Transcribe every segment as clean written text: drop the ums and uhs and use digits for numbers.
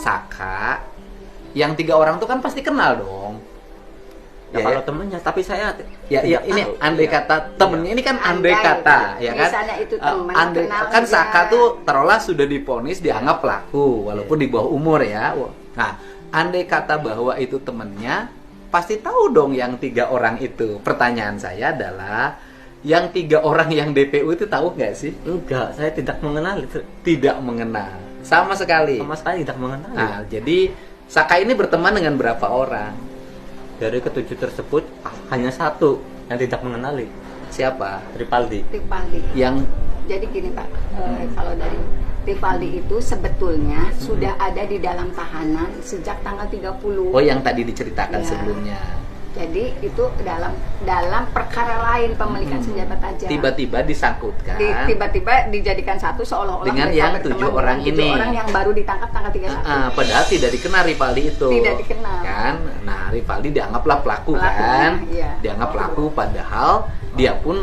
Saka, yang 3 orang tuh kan pasti kenal dong. Ya, kalau temennya, tapi saya ya ini tahu. andai kata temennya, ini kan andai kata, ya kan? Misalnya itu temen, andai kenal kan dia. Saka tuh taruhlah sudah divonis dianggap pelaku walaupun di bawah umur ya. Nah, andai kata bahwa itu temennya, pasti tahu dong yang 3 orang itu. Pertanyaan saya adalah, yang 3 orang yang DPU itu tahu nggak sih? Enggak, saya tidak mengenal itu. Tidak mengenal sama sekali. Sama sekali tidak mengenal. Nah, jadi Saka ini berteman dengan berapa orang? Dari ke-7 tersebut hanya 1 yang tidak mengenali. Siapa? Rivaldi. Rivaldi. Yang Jadi gini Pak, kalau dari Rivaldi itu sebetulnya sudah ada di dalam tahanan sejak tanggal 30. Oh, yang tadi diceritakan Ya. sebelumnya. Jadi itu dalam perkara lain, pemilikan senjata tajam. Tiba-tiba disangkutkan Tiba-tiba dijadikan satu seolah-olah dengan mereka yang berteman 7 orang dengan 7 ini. orang yang baru ditangkap tanggal 31. Padahal tidak dikenal Rivaldi itu. Tidak dikenal. Kan? Nah, Rivaldi dianggaplah pelaku Pelakunya, kan? iya. Dianggap pelaku padahal dia pun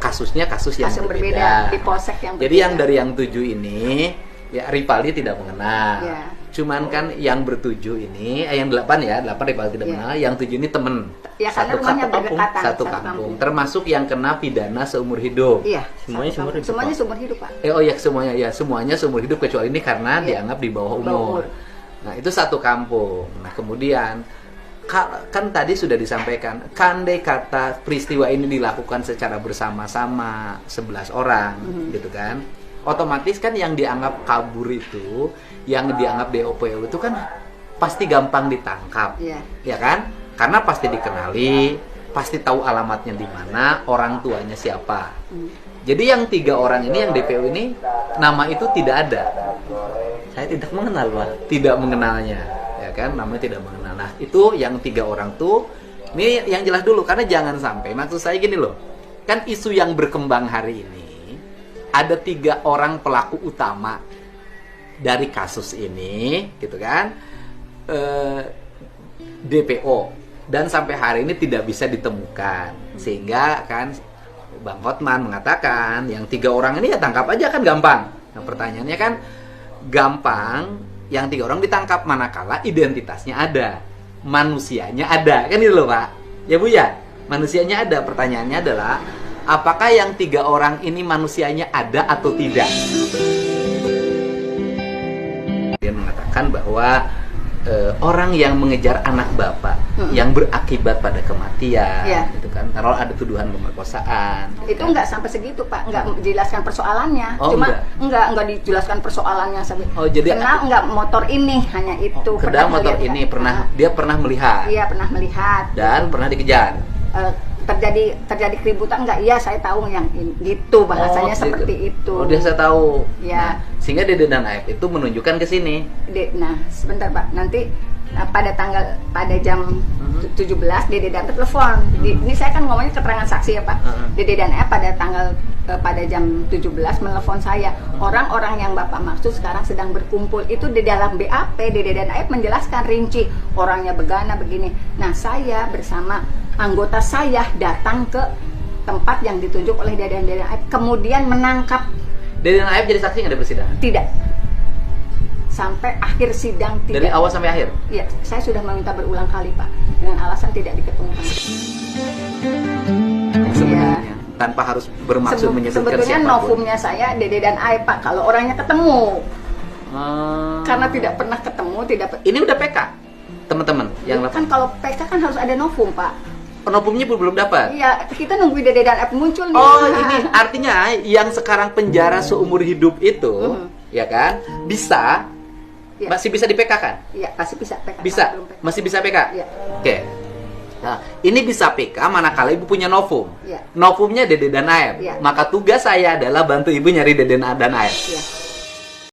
kasusnya kasus yang Kasus berbeda. berbeda, di polsek yang Jadi berbeda. yang dari yang 7 ini ya Rivaldi tidak mengenal. Iya. Cuman kan yang bertujuh ini, yang 8 ya, 8 Rivaldi tidak Iya. mengenal, yang 7 ini temen. Ya karena rumahnya berdekatan. Satu kampung. Termasuk yang kena pidana seumur hidup. Iya. Semuanya satu seumur kampung. hidup, Semuanya Pak. seumur hidup Pak. Oh ya semuanya seumur hidup kecuali ini karena Iya. dianggap di bawah Bawah umur. umur. Nah, itu satu kampung. Nah, kemudian kan tadi sudah disampaikan, kandai kata peristiwa ini dilakukan secara bersama-sama 11 orang, gitu kan. Otomatis kan yang dianggap kabur itu, yang dianggap DPO itu kan pasti gampang ditangkap. Iya. Ya kan? Karena pasti dikenali, pasti tahu alamatnya di mana, orang tuanya siapa. Jadi yang 3 orang ini, yang DPO ini, nama itu tidak ada. Saya tidak mengenal, Pak. Tidak mengenalnya, ya kan? Namanya tidak mengenal. Nah, itu yang 3 orang tuh, ini yang jelas dulu, karena jangan sampai, maksud saya gini loh, kan isu yang berkembang hari ini, ada 3 orang pelaku utama dari kasus ini, gitu kan, DPO, dan sampai hari ini tidak bisa ditemukan, sehingga kan Bang Hotman mengatakan yang 3 orang ini ya tangkap aja kan gampang. Nah, pertanyaannya kan gampang, yang 3 orang ditangkap manakala identitasnya ada, manusianya ada, kan itu loh Pak, ya Bu ya, manusianya ada. Pertanyaannya adalah apakah yang 3 orang ini manusianya ada atau tidak? Dia mengatakan bahwa orang yang mengejar anak bapak yang berakibat pada kematian, Iya. gitu kan, kalau ada tuduhan pemerkosaan, Itu kan? nggak sampai segitu Pak, nggak dijelaskan persoalannya. Oh, Cuma enggak. nggak dijelaskan persoalannya sampai. Oh, jadi kenal nggak motor ini, hanya itu. kedang Pernah motor melihat ini nggak? dia pernah melihat Iya pernah melihat. dan pernah dikejar. Terjadi keributan nggak? Iya saya tahu yang gitu bahasanya Oh, seperti gitu. itu. Oh, dia saya tahu. Ya. Nah, sehingga Dede dan Aep itu menunjukkan ke sini. Nah sebentar Pak, nanti pada jam 17 Dede dan Aep telepon. Ini saya kan ngomongnya keterangan saksi ya Pak. Dede dan Aep pada jam 17 menelepon saya. Orang-orang yang Bapak maksud sekarang sedang berkumpul. Itu di dalam BAP Dede dan Aep menjelaskan rinci orangnya begana begini. Nah saya bersama anggota saya datang ke tempat yang ditunjuk oleh Dede dan Aep, kemudian menangkap. Dede dan Aep jadi saksi nggak di persidangan? Tidak. Sampai akhir sidang tidak. Dari awal sampai akhir? Ya, saya sudah meminta berulang kali Pak, dengan alasan tidak diketemukan. Sebenarnya tanpa harus bermaksud menyebutkan Sebetulnya siapapun. novumnya saya Dede dan Aep Pak, kalau orangnya ketemu. Hmm. Karena tidak pernah ketemu, tidak. Ini udah PK, teman-teman yang Kan kalau PK kan harus ada novum Pak. penopumnya belum dapat. Iya, kita nungguin Dede dan Aep muncul nih. Oh, ini artinya yang sekarang penjara seumur hidup itu, ya kan, bisa Iya. masih bisa di PK kan? Iya, pasti bisa PK. Bisa, Belum PK. masih bisa PK. Iya. Oke. Nah, ini bisa PK manakala ibu punya novum. Iya. Novumnya Dede dan Aep. Iya. Maka tugas saya adalah bantu ibu nyari Dede dan Aep. Iya.